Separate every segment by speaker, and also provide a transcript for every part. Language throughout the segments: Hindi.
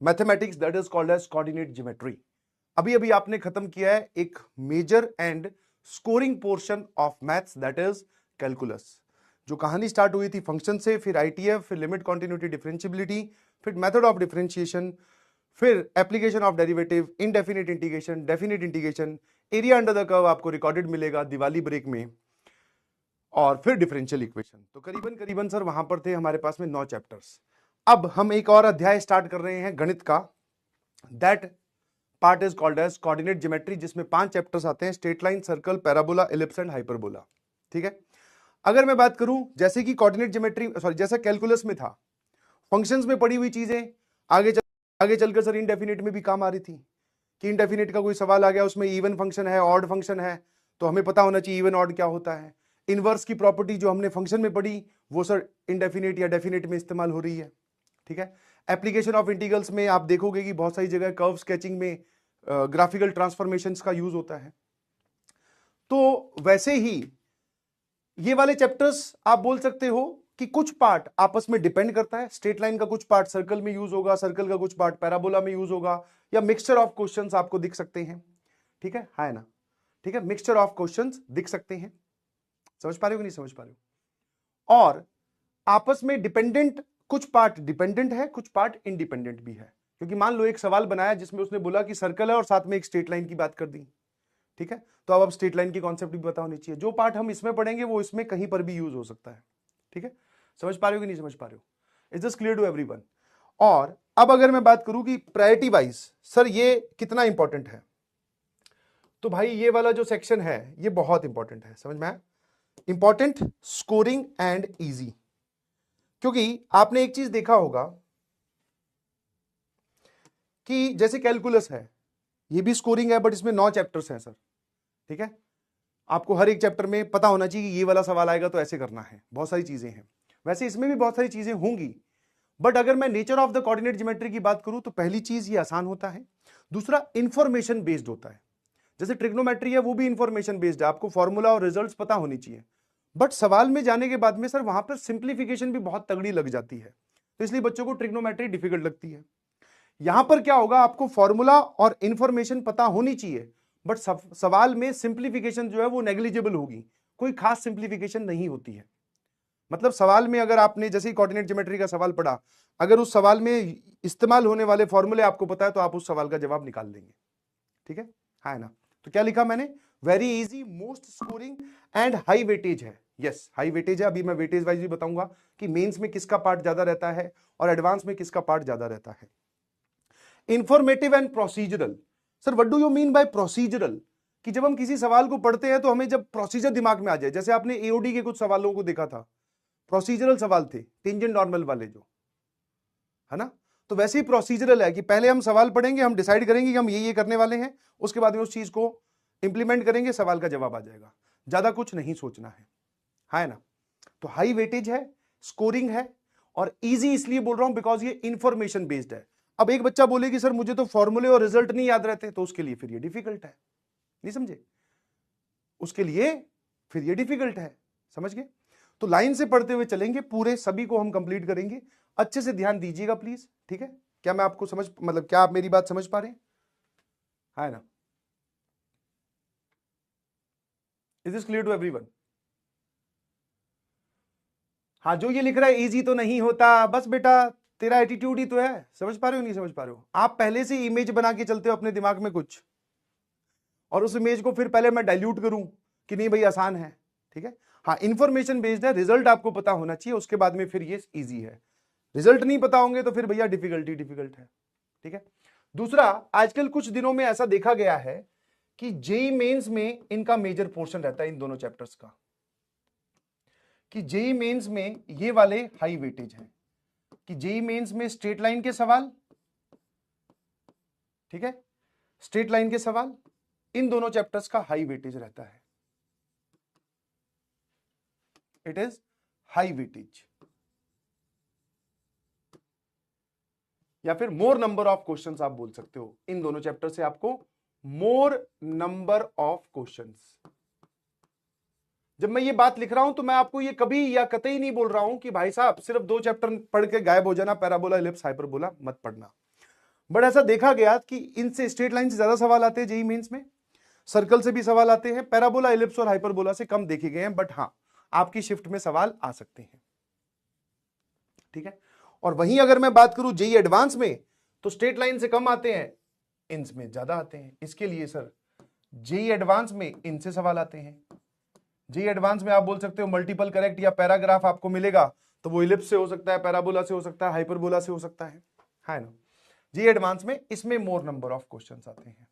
Speaker 1: Mathematics that is called as coordinate geometry. अभी अभी आपने खत्म किया है एक major and scoring portion of maths that is calculus. जो कहानी स्टार्ट हुई थी फंक्शन से, फिर आईटीएफ, फिर लिमिट कॉन्टिन्यूटी डिफरेंशियबिलिटी, फिर मेथड ऑफ डिफरेंशिएशन, फिर application of derivative, indefinite integration, definite integration, area under the curve आपको रिकॉर्डेड मिलेगा दिवाली ब्रेक में, और फिर डिफरेंशियल इक्वेशन। तो करीबन करीबन सर वहां पर थे हमारे पास में 9 चैप्टर्स। अब हम एक और अध्याय स्टार्ट कर रहे हैं गणित का, that part is called as coordinate geometry, जिसमें 5 चैप्टर्स आते हैं, straight line, circle, parabola, ellipse and hyperbola. ठीक है, अगर मैं बात करूं जैसे कि कोऑर्डिनेट ज्योमेट्री सॉरी जैसा कैलकुलस में था, फंक्शंस में पड़ी हुई चीजें आगे चलकर सर इनडेफिनिट में भी काम आ रही थी कि इनडेफिनिट का कोई सवाल आ गया, उसमें इवन फंक्शन है, ऑड फंक्शन है, तो हमें पता होना चाहिए इवन ऑड क्या होता है। इनवर्स की प्रॉपर्टी जो हमने फंक्शन में पढ़ी वो सर इनडेफिनिट या डेफिनिट में इस्तेमाल हो रही है। ठीक है, एप्लीकेशन ऑफ इंटीग्रल्स में आप देखोगे कि बहुत सारी जगह कर्व स्केचिंग में ग्राफिकल ट्रांसफॉर्मेशंस का यूज होता है। तो वैसे ही ये वाले चैप्टर्स आप बोल सकते हो कि कुछ पार्ट आपस में डिपेंड करता है। स्ट्रेट लाइन का कुछ पार्ट सर्कल में यूज होगा, सर्कल का कुछ पार्ट पैराबोला में यूज होगा, या मिक्सचर ऑफ क्वेश्चंस आपको दिख सकते हैं। ठीक है ना? ठीक है, मिक्सचर ऑफ क्वेश्चंस दिख सकते हैं। समझ पा रहे हो कि नहीं समझ पा रहे हो? और आपस में डिपेंडेंट, कुछ पार्ट डिपेंडेंट है, कुछ पार्ट इंडिपेंडेंट भी है। क्योंकि मान लो एक सवाल बनाया जिसमें उसने बोला कि सर्कल है और साथ में एक स्ट्रेट लाइन की बात कर दी। ठीक है, तो अब स्ट्रेट लाइन की कॉन्सेप्ट भी पता होनी चाहिए। जो पार्ट हम इसमें पढ़ेंगे वो इसमें कहीं पर भी यूज हो सकता है। ठीक है, समझ पा रहे हो कि नहीं समझ पा रहे हो? Is this clear to everyone? और अब अगर मैं बात करूं कि प्रायोरिटी वाइज सर ये कितना इंपॉर्टेंट है, तो भाई ये वाला जो सेक्शन है ये बहुत इंपॉर्टेंट है। समझ में आया? Important, scoring and easy. क्योंकि आपने एक चीज देखा होगा कि जैसे कैलकुलस है, ये भी स्कोरिंग है, बट इसमें 9 चैप्टर्स हैं सर। ठीक है, आपको हर एक चैप्टर में पता होना चाहिए कि ये वाला सवाल आएगा तो ऐसे करना है। बहुत सारी चीजें हैं, वैसे इसमें भी बहुत सारी चीजें होंगी, बट अगर मैं nature of the coordinate geometry की बात करूं तो पहली चीज ये आसान होता है, दूसरा इंफॉर्मेशन बेस्ड होता है। जैसे ट्रिग्नोमेट्री है वो भी इंफॉर्मेशन बेस्ड है, आपको फॉर्मूला और रिजल्ट्स पता होनी चाहिए, बट सवाल में जाने के बाद में सर वहां पर सिंप्लीफिकेशन भी बहुत तगड़ी लग जाती है, तो इसलिए बच्चों को ट्रिग्नोमेट्री डिफिकल्ट लगती है। यहां पर क्या होगा, आपको फॉर्मूला और इंफॉर्मेशन पता होनी चाहिए, बट सवाल में सिंप्लीफिकेशन जो है वो नेग्लिजिबल होगी, कोई खास सिंप्लीफिकेशन नहीं होती है। मतलब सवाल में अगर आपने जैसे ही कोऑर्डिनेट ज्योमेट्री का सवाल पढ़ा, अगर उस सवाल में इस्तेमाल होने वाले फॉर्मूले आपको पता है तो आप उस सवाल का जवाब निकाल देंगे। ठीक है ना? तो क्या लिखा मैंने? Very easy, most scoring and high weightage है। यस, हाई वेटेज है। अभी मैं वेटेज वाइज भी बताऊंगा कि मेंस में किसका पार्ट ज्यादा रहता है और एडवांस में किसका पार्ट ज्यादा रहता है। Informative and procedural. Sir what do you mean by procedural? कि जब हम किसी सवाल को पढ़ते हैं तो हमें जब प्रोसीजर दिमाग में आ जाए, जैसे आपने एओडी के कुछ सवालों को देखा था, प्रोसीजरल सवाल थे, टेंजेंट नॉर्मल वाले जो है ना, तो वैसे ही प्रोसीजरल है कि पहले हम सवाल पढ़ेंगे, हम डिसाइड करेंगे कि हम ये करने वाले हैं, उसके बाद में उस चीज को इंप्लीमेंट करेंगे, सवाल का जवाब आ जाएगा, ज्यादा कुछ नहीं सोचना है ना? तो हाई वेटेज है, स्कोरिंग है, और इजी इसलिए बोल रहा हूं बिकॉज ये इंफॉर्मेशन बेस्ड है। अब एक बच्चा बोले कि सर मुझे तो फॉर्मूले और रिजल्ट नहीं याद रहते, तो उसके लिए फिर ये डिफिकल्ट है। नहीं समझे? उसके लिए फिर ये डिफिकल्ट है। समझ गए? तो लाइन से पढ़ते हुए चलेंगे, पूरे सभी को हम कंप्लीट करेंगे। अच्छे से ध्यान दीजिएगा प्लीज। ठीक है, क्या मैं आपको समझ, मतलब क्या आप मेरी बात समझ पा रहे हैं? है ना? Is this clear to everyone? हाँ, जो ये लिख रहा है इजी तो नहीं होता, बस बेटा तेरा एटीट्यूड ही तो है। समझ पा रहे हो नहीं समझ पा रहे हो? आप पहले से इमेज बना के चलते हो अपने दिमाग में कुछ, और उस इमेज को फिर पहले मैं डाइल्यूट करूं कि नहीं भाई आसान है। ठीक है, हाँ, इंफॉर्मेशन बेस्ड है, रिजल्ट आपको पता होना चाहिए, उसके बाद में फिर ये इजी है। रिजल्ट नहीं पता होंगे तो फिर भैया डिफिकल्ट है। ठीक है, दूसरा, आजकल कुछ दिनों में ऐसा देखा गया है कि जेई मेंस में इनका मेजर पोर्शन रहता है, इन दोनों चैप्टर्स का, कि जेई मेंस में ये वाले हाई वेटेज हैं, कि जेई मेंस में स्ट्रेट लाइन के सवाल, ठीक है, स्ट्रेट लाइन के सवाल, इन दोनों चैप्टर्स का हाई वेटेज रहता है। इट इज हाई वेटेज, या फिर मोर नंबर ऑफ क्वेश्चंस आप बोल सकते हो। इन दोनों चैप्टर से आपको मोर नंबर ऑफ क्वेश्चंस। जब मैं ये बात लिख रहा हूं तो मैं आपको ये कभी या कतई नहीं बोल रहा हूं कि भाई साहब सिर्फ 2 चैप्टर पढ़ के गायब हो जाना, पैराबोला, इलिप्स, हाइपरबोला मत पढ़ना। बट ऐसा देखा गया कि इनसे स्ट्रेट लाइन से ज्यादा सवाल आते हैं जेईई मेंस में, सर्कल से भी सवाल आते हैं, पैराबोला, एलिप्स और हाइपरबोला से कम देखे गए हैं, बट हाँ आपकी शिफ्ट में सवाल आ सकते हैं। ठीक है, और वहीं अगर मैं बात करूं जेईई एडवांस में, तो स्ट्रेट लाइन से कम आते हैं, इनस में ज्यादा आते हैं। इसके लिए सर जेईई एडवांस में इनसे सवाल आते हैं। जेईई एडवांस में आप बोल सकते हो मल्टीपल करेक्ट या पैराग्राफ आपको मिलेगा, तो वो इलिप्स से हो सकता है, पैराबोला से हो सकता है, हाइपरबोला से हो सकता है ना। जेईई एडवांस में इसमें मोर नंबर ऑफ क्वेश्चंस आते हैं।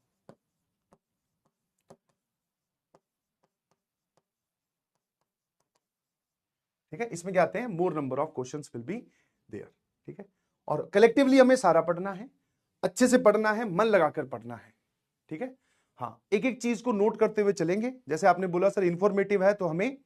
Speaker 1: ठीक है, इसमें क्या आते हैं, more number of questions will be there. ठीक है, और कलेक्टिवली हमें सारा पढ़ना है, अच्छे से पढ़ना है, मन लगाकर पढ़ना है। ठीक है, हाँ एक एक चीज को नोट करते हुए चलेंगे। जैसे आपने बोला सर इंफॉर्मेटिव है, तो हमें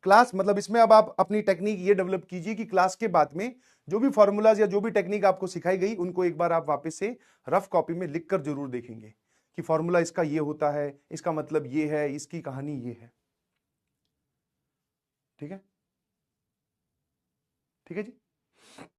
Speaker 1: क्लास मतलब इसमें अब आप अपनी टेक्निक ये डेवलप कीजिए कि क्लास के बाद में जो भी फॉर्मूलाज या जो भी टेक्निक आपको सिखाई गई उनको एक बार आप वापस से रफ कॉपी में लिखकर जरूर देखेंगे कि फॉर्मूला इसका ये होता है, इसका मतलब ये है, इसकी कहानी ये है। ठीक है, ठीक है जी।